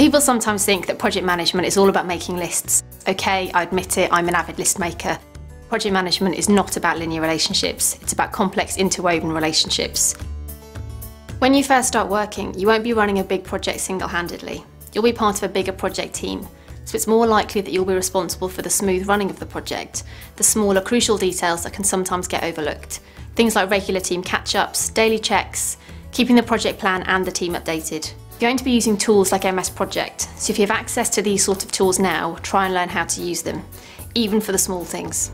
People sometimes think that project management is all about making lists. Okay, I admit it, I'm an avid list maker. Project management is not about linear relationships, it's about complex interwoven relationships. When you first start working, you won't be running a big project single-handedly. You'll be part of a bigger project team, so it's more likely that you'll be responsible for the smooth running of the project, the smaller crucial details that can sometimes get overlooked. Things like regular team catch-ups, daily checks, keeping the project plan and the team updated. You're going to be using tools like MS Project, so if you have access to these sort of tools now, try and learn how to use them, even for the small things.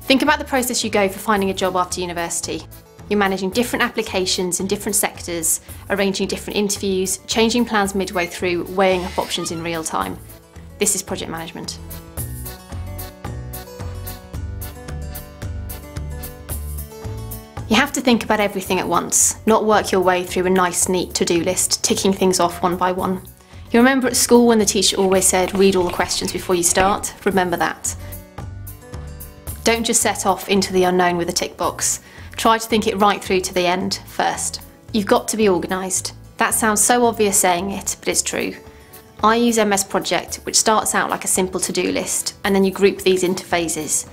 Think about the process you go for finding a job after university. You're managing different applications in different sectors, arranging different interviews, changing plans midway through, weighing up options in real time. This is project management. You have to think about everything at once, not work your way through a nice, neat to-do list, ticking things off one by one. You remember at school when the teacher always said, read all the questions before you start? Remember that. Don't just set off into the unknown with a tick box. Try to think it right through to the end first. You've got to be organised. That sounds so obvious saying it, but it's true. I use MS Project, which starts out like a simple to-do list, and then you group these into phases.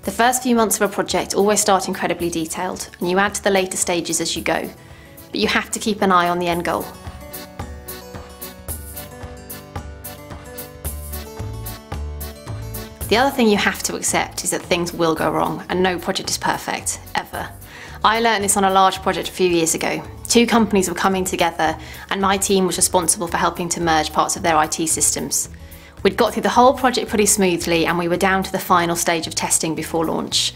The first few months of a project always start incredibly detailed, and you add to the later stages as you go. But you have to keep an eye on the end goal. The other thing you have to accept is that things will go wrong, and no project is perfect, ever. I learned this on a large project a few years ago. 2 companies were coming together, and my team was responsible for helping to merge parts of their IT systems. We'd got through the whole project pretty smoothly, and we were down to the final stage of testing before launch.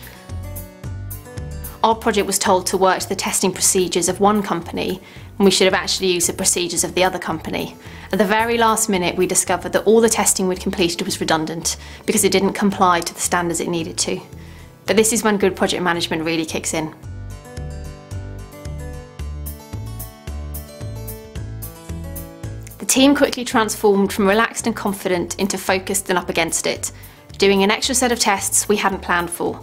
Our project was told to work to the testing procedures of one company, and we should have actually used the procedures of the other company. At the very last minute, we discovered that all the testing we'd completed was redundant because it didn't comply to the standards it needed to. But this is when good project management really kicks in. The team quickly transformed from relaxed and confident into focused and up against it, doing an extra set of tests we hadn't planned for.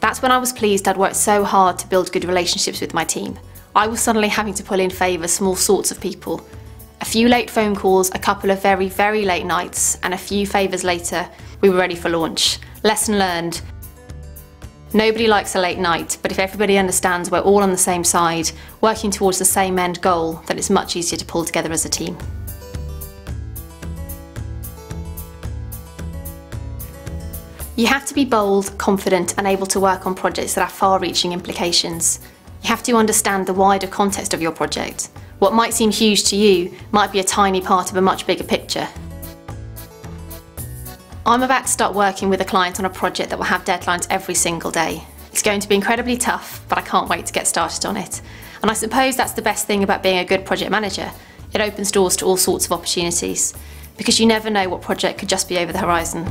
That's when I was pleased I'd worked so hard to build good relationships with my team. I was suddenly having to pull in favour small sorts of people. A few late phone calls, a couple of very, very late nights, and a few favours later, we were ready for launch. Lesson learned. Nobody likes a late night, but if everybody understands we're all on the same side, working towards the same end goal, then it's much easier to pull together as a team. You have to be bold, confident, and able to work on projects that have far-reaching implications. You have to understand the wider context of your project. What might seem huge to you might be a tiny part of a much bigger picture. I'm about to start working with a client on a project that will have deadlines every single day. It's going to be incredibly tough, but I can't wait to get started on it. And I suppose that's the best thing about being a good project manager. It opens doors to all sorts of opportunities, because you never know what project could just be over the horizon.